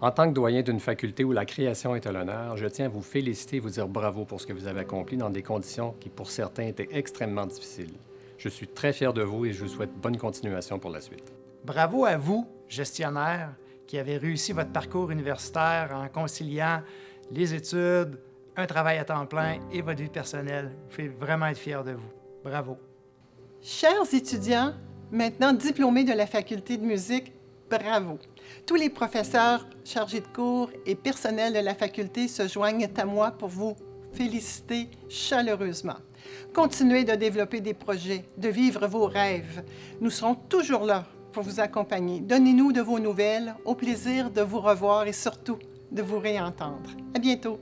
En tant que doyen d'une faculté où la création est à l'honneur, je tiens à vous féliciter et vous dire bravo pour ce que vous avez accompli dans des conditions qui, pour certains, étaient extrêmement difficiles. Je suis très fier de vous et je vous souhaite bonne continuation pour la suite. Bravo à vous, gestionnaire, qui avez réussi votre parcours universitaire en conciliant les études, un travail à temps plein et votre vie personnelle. Vous pouvez vraiment être fier de vous. Bravo. Chers étudiants, maintenant diplômés de la faculté de musique, bravo! Tous les professeurs, chargés de cours et personnel de la faculté se joignent à moi pour vous féliciter chaleureusement. Continuez de développer des projets, de vivre vos rêves. Nous serons toujours là pour vous accompagner. Donnez-nous de vos nouvelles, au plaisir de vous revoir et surtout de vous réentendre. À bientôt!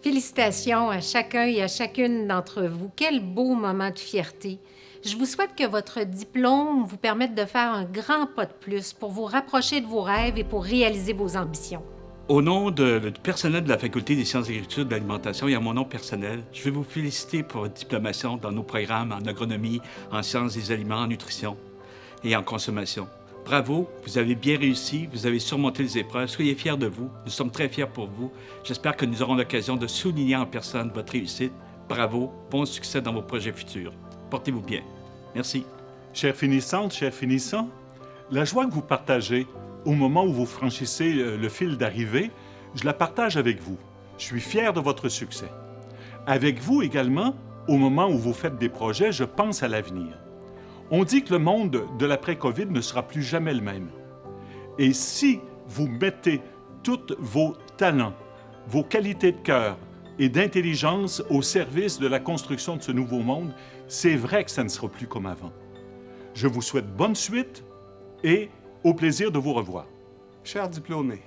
Félicitations à chacun et à chacune d'entre vous. Quel beau moment de fierté. Je vous souhaite que votre diplôme vous permette de faire un grand pas de plus pour vous rapprocher de vos rêves et pour réaliser vos ambitions. Au nom du personnel de la Faculté des sciences de l'agriculture et de l'alimentation et à mon nom personnel, je veux vous féliciter pour votre diplomation dans nos programmes en agronomie, en sciences des aliments, en nutrition et en consommation. Bravo, vous avez bien réussi, vous avez surmonté les épreuves, soyez fiers de vous, nous sommes très fiers pour vous. J'espère que nous aurons l'occasion de souligner en personne votre réussite. Bravo, bon succès dans vos projets futurs. Portez-vous bien. Merci. Chères finissantes, chers finissants, la joie que vous partagez au moment où vous franchissez le fil d'arrivée, je la partage avec vous. Je suis fier de votre succès. Avec vous également, au moment où vous faites des projets, je pense à l'avenir. On dit que le monde de l'après-COVID ne sera plus jamais le même. Et si vous mettez tous vos talents, vos qualités de cœur et d'intelligence au service de la construction de ce nouveau monde, c'est vrai que ça ne sera plus comme avant. Je vous souhaite bonne suite et au plaisir de vous revoir. Chers diplômés,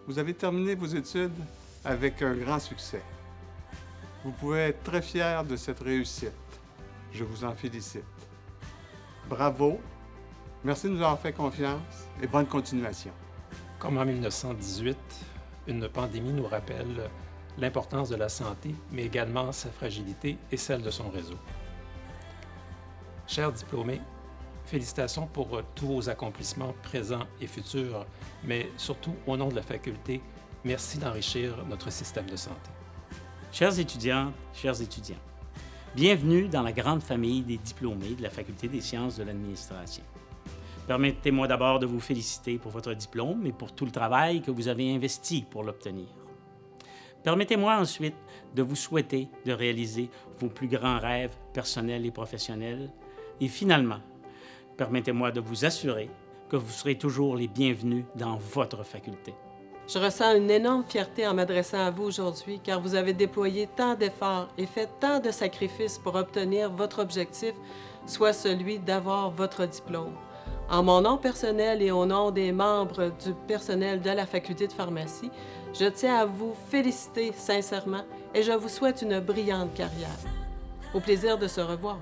vous avez terminé vos études avec un grand succès. Vous pouvez être très fiers de cette réussite. Je vous en félicite. Bravo, merci de nous avoir fait confiance et bonne continuation. Comme en 1918, une pandémie nous rappelle l'importance de la santé, mais également sa fragilité et celle de son réseau. Chers diplômés, félicitations pour tous vos accomplissements présents et futurs, mais surtout au nom de la faculté, merci d'enrichir notre système de santé. Chères étudiantes, chers étudiants, bienvenue dans la grande famille des diplômés de la Faculté des sciences de l'administration. Permettez-moi d'abord de vous féliciter pour votre diplôme et pour tout le travail que vous avez investi pour l'obtenir. Permettez-moi ensuite de vous souhaiter de réaliser vos plus grands rêves personnels et professionnels. Et finalement, permettez-moi de vous assurer que vous serez toujours les bienvenus dans votre faculté. Je ressens une énorme fierté en m'adressant à vous aujourd'hui, car vous avez déployé tant d'efforts et fait tant de sacrifices pour obtenir votre objectif, soit celui d'avoir votre diplôme. En mon nom personnel et au nom des membres du personnel de la faculté de pharmacie, je tiens à vous féliciter sincèrement et je vous souhaite une brillante carrière. Au plaisir de se revoir.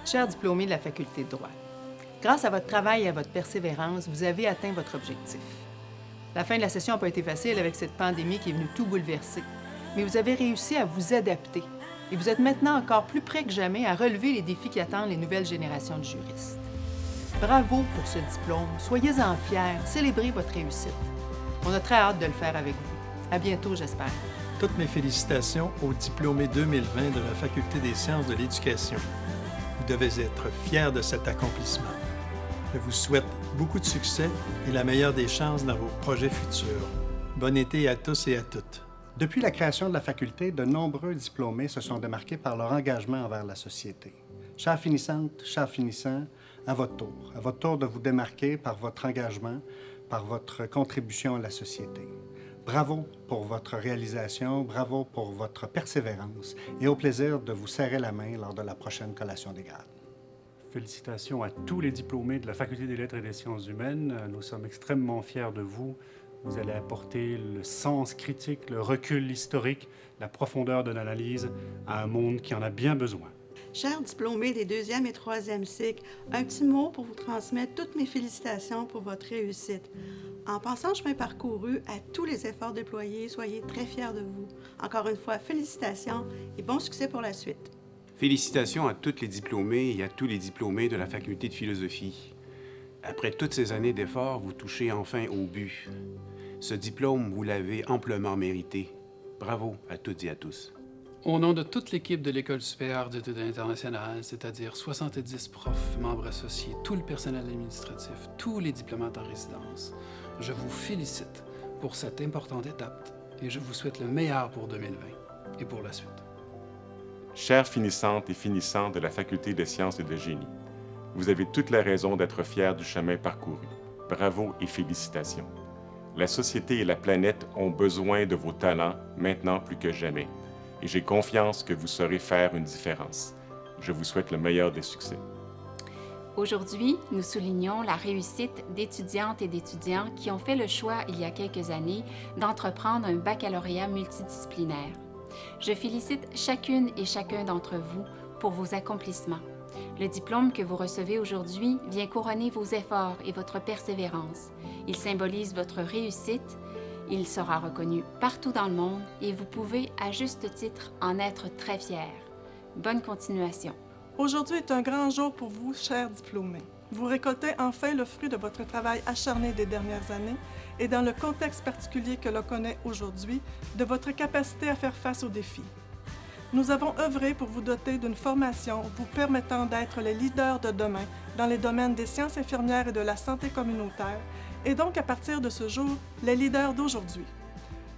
Chers diplômés de la faculté de droit, grâce à votre travail et à votre persévérance, vous avez atteint votre objectif. La fin de la session n'a pas été facile avec cette pandémie qui est venue tout bouleverser, mais vous avez réussi à vous adapter et vous êtes maintenant encore plus près que jamais à relever les défis qui attendent les nouvelles générations de juristes. Bravo pour ce diplôme, soyez-en fiers, célébrez votre réussite. On a très hâte de le faire avec vous. À bientôt, j'espère. Toutes mes félicitations aux diplômés 2020 de la Faculté des sciences de l'éducation. Vous devez être fiers de cet accomplissement. Je vous souhaite beaucoup de succès et la meilleure des chances dans vos projets futurs. Bon été à tous et à toutes. Depuis la création de la faculté, de nombreux diplômés se sont démarqués par leur engagement envers la société. Chères finissantes, chers finissants, à votre tour de vous démarquer par votre engagement, par votre contribution à la société. Bravo pour votre réalisation, bravo pour votre persévérance et au plaisir de vous serrer la main lors de la prochaine collation des grades. Félicitations à tous les diplômés de la Faculté des lettres et des sciences humaines. Nous sommes extrêmement fiers de vous. Vous allez apporter le sens critique, le recul historique, la profondeur de l'analyse à un monde qui en a bien besoin. Chers diplômés des 2e et 3e cycles, un petit mot pour vous transmettre toutes mes félicitations pour votre réussite. En pensant au chemin parcouru, à tous les efforts déployés, soyez très fiers de vous. Encore une fois, félicitations et bon succès pour la suite. Félicitations à toutes les diplômés et à tous les diplômés de la faculté de philosophie. Après toutes ces années d'efforts, vous touchez enfin au but. Ce diplôme, vous l'avez amplement mérité. Bravo à toutes et à tous. Au nom de toute l'équipe de l'École supérieure d'études internationales, c'est-à-dire 70 profs, membres associés, tout le personnel administratif, tous les diplomates en résidence, je vous félicite pour cette importante étape et je vous souhaite le meilleur pour 2020 et pour la suite. Chères finissantes et finissants de la Faculté des sciences et de génie, vous avez toute la raison d'être fiers du chemin parcouru. Bravo et félicitations. La société et la planète ont besoin de vos talents maintenant plus que jamais. Et j'ai confiance que vous saurez faire une différence. Je vous souhaite le meilleur des succès. Aujourd'hui, nous soulignons la réussite d'étudiantes et d'étudiants qui ont fait le choix, il y a quelques années, d'entreprendre un baccalauréat multidisciplinaire. Je félicite chacune et chacun d'entre vous pour vos accomplissements. Le diplôme que vous recevez aujourd'hui vient couronner vos efforts et votre persévérance. Il symbolise votre réussite. Il sera reconnu partout dans le monde et vous pouvez, à juste titre, en être très fiers. Bonne continuation. Aujourd'hui est un grand jour pour vous, chers diplômés. Vous récoltez enfin le fruit de votre travail acharné des dernières années et dans le contexte particulier que l'on connaît aujourd'hui, de votre capacité à faire face aux défis. Nous avons œuvré pour vous doter d'une formation vous permettant d'être les leaders de demain dans les domaines des sciences infirmières et de la santé communautaire, et donc à partir de ce jour, les leaders d'aujourd'hui.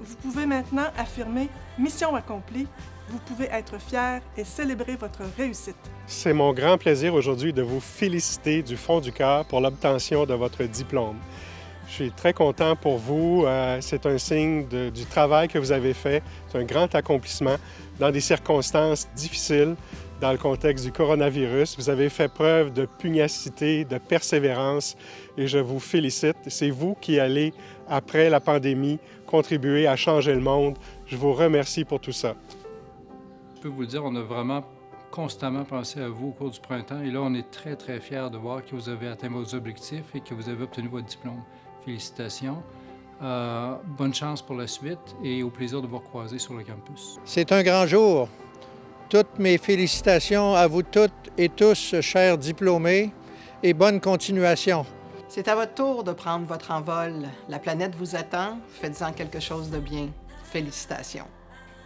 Vous pouvez maintenant affirmer « Mission accomplie », vous pouvez être fiers et célébrer votre réussite. C'est mon grand plaisir aujourd'hui de vous féliciter du fond du cœur pour l'obtention de votre diplôme. Je suis très content pour vous. C'est un signe du travail que vous avez fait. C'est un grand accomplissement dans des circonstances difficiles. Dans le contexte du coronavirus, vous avez fait preuve de pugnacité, de persévérance et je vous félicite. C'est vous qui allez, après la pandémie, contribuer à changer le monde. Je vous remercie pour tout ça. Je peux vous le dire, on a vraiment constamment pensé à vous au cours du printemps et là, on est très, très fiers de voir que vous avez atteint vos objectifs et que vous avez obtenu votre diplôme. Félicitations. Bonne chance pour la suite et au plaisir de vous recroiser sur le campus. C'est un grand jour. Toutes mes félicitations à vous toutes et tous, chers diplômés, et bonne continuation. C'est à votre tour de prendre votre envol. La planète vous attend. Faites-en quelque chose de bien. Félicitations.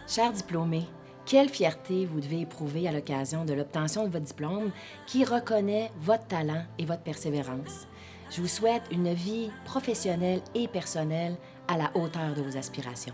Chers diplômés, quelle fierté vous devez éprouver à l'occasion de l'obtention de votre diplôme qui reconnaît votre talent et votre persévérance. Je vous souhaite une vie professionnelle et personnelle à la hauteur de vos aspirations.